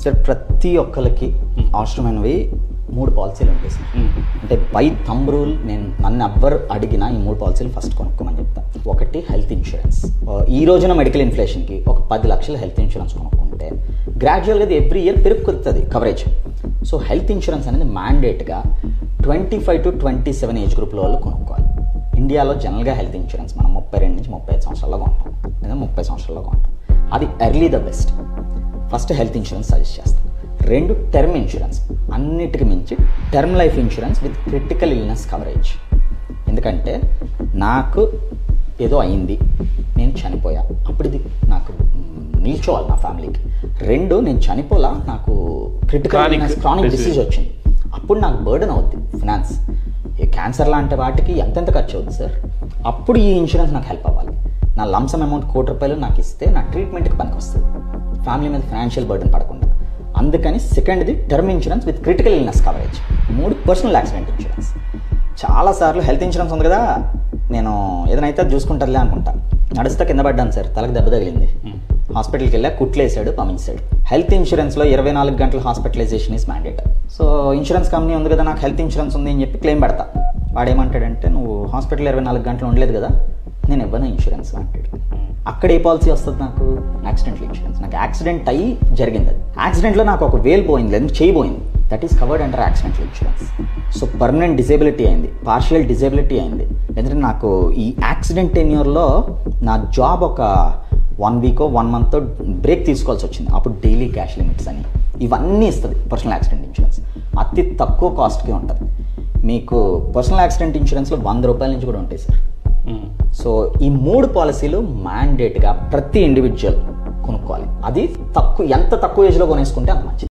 Sir ప్రతి ఒక్కరికి అవసరమైనవి 3 పాలసీలు ఉంటాయి సార్. అంటే బై థంబ్ రూల్ నన్ను ఎవ్వరు అడిగినా ఈ 3 పాలసీలు ఫస్ట్ కొనుక్కోమని చెప్తాను. ఒకటి హెల్త్ ఇన్సూరెన్స్. ఈ రోజున మెడికల్ ఇన్ఫ్లేషన్కి ఒక 10 లక్షల హెల్త్ ఇన్సూరెన్స్ కొనుక్కుంటే గ్రాడ్యువల్గా అది ఎవ్రీ ఇయర్ పెరుగుతుంది కవరేజ్. సో హెల్త్ ఇన్సూరెన్స్ అనేది మ్యాండేట్గా 25 to 27 ఏజ్ గ్రూప్లో వాళ్ళు కొనుక్కోవాలి. ఇండియాలో జనరల్గా హెల్త్ ఇన్సూరెన్స్ మనం 32 నుంచి 35 సంవత్సరాల్లో కొంటాం, లేదా 30 సంవత్సరాల్లో కొంటాం. అది early the best. First health insurance suggest చేస్తాం. 2 టర్మ్ ఇన్సూరెన్స్. అన్నిటికి మించి term life insurance with critical illness coverage. ఎందుకంటే నాకు ఏదో అయింది, నేను చనిపోయా, అప్పుడు ఇది నాకు నిల్చోవాలి నా ఫ్యామిలీకి. 2 నేను చనిపోలా, నాకు క్రిటికల్ ఇల్నెస్ క్రానిక్ డిసీజ్ వచ్చింది, అప్పుడు నాకు బర్డెన్ అవుద్ది ఫినాన్స్. ఈ క్యాన్సర్ లాంటి వాటికి ఎంతెంత ఖర్చు అవుతుంది సార్, అప్పుడు ఈ ఇన్సూరెన్స్ నాకు హెల్ప్ అవ్వాలి. నా లంసమ్ అమౌంట్ ₹1,00,00,000 నాకు ఇస్తే నా ట్రీట్మెంట్కి పనికి వస్తుంది, ఫ్యామిలీ మీద ఫైనాన్షియల్ బర్డెన్ పడకుండా. అందుకని సెకండ్ది term insurance with critical illness coverage. 3 personal accident insurance. చాలాసార్లు హెల్త్ ఇన్సూరెన్స్ ఉంది కదా, నేను ఏదైనా అయితే చూసుకుంటారులే అనుకుంటా. నడుస్తా కింద పడ్డాను సార్, తలకు దెబ్బ తగిలింది, హాస్పిటల్కి వెళ్ళా, కుట్లేసాడు, పంపించాడు. హెల్త్ ఇన్సూరెన్స్లో 24 గంటల hospitalisation is mandate. So insurance company ఉంది కదా, నాకు హెల్త్ ఇన్సూరెన్స్ ఉంది అని చెప్పి క్లెయిమ్ పెడతా. వాడు ఏమంటాడంటే, నువ్వు హాస్పిటల్ 24 గంటలు ఉండలేదు కదా, నేను ఇవ్వను ఇన్సూరెన్స్ అంటాడు. అక్కడ ఏ పాలసీ వస్తుంది నాకు? Accidental insurance. నాకు యాక్సిడెంట్ అయ్యి జరిగింది, అది యాక్సిడెంట్లో నాకు ఒక వేలు పోయింది, లేదా చేయి పోయింది, that is covered under accidental insurance. So permanent disability అయింది, పార్షియల్ డిజేబిలిటీ అయింది, ఎందుకంటే నాకు ఈ యాక్సిడెంట్ టెన్యూర్లో నా జాబ్ ఒక 1 వీక్ 1 మంత్ బ్రేక్ తీసుకోవాల్సి వచ్చింది. అప్పుడు డైలీ క్యాష్ లిమిట్స్ అని ఇవన్నీ ఇస్తుంది పర్సనల్ యాక్సిడెంట్ ఇన్సూరెన్స్. అతి తక్కువ కాస్ట్కి ఉంటుంది. మీకు పర్సనల్ యాక్సిడెంట్ ఇన్సూరెన్స్లో ₹100 నుంచి కూడా ఉంటాయి సార్. సో ఈ 3 పాలసీలు మ్యాండేట్గా ప్రతి ఇండివిజువల్ కొనుక్కోవాలి. అది ఎంత తక్కువ ఏజ్లో కొనేసుకుంటే అంత మంచిది.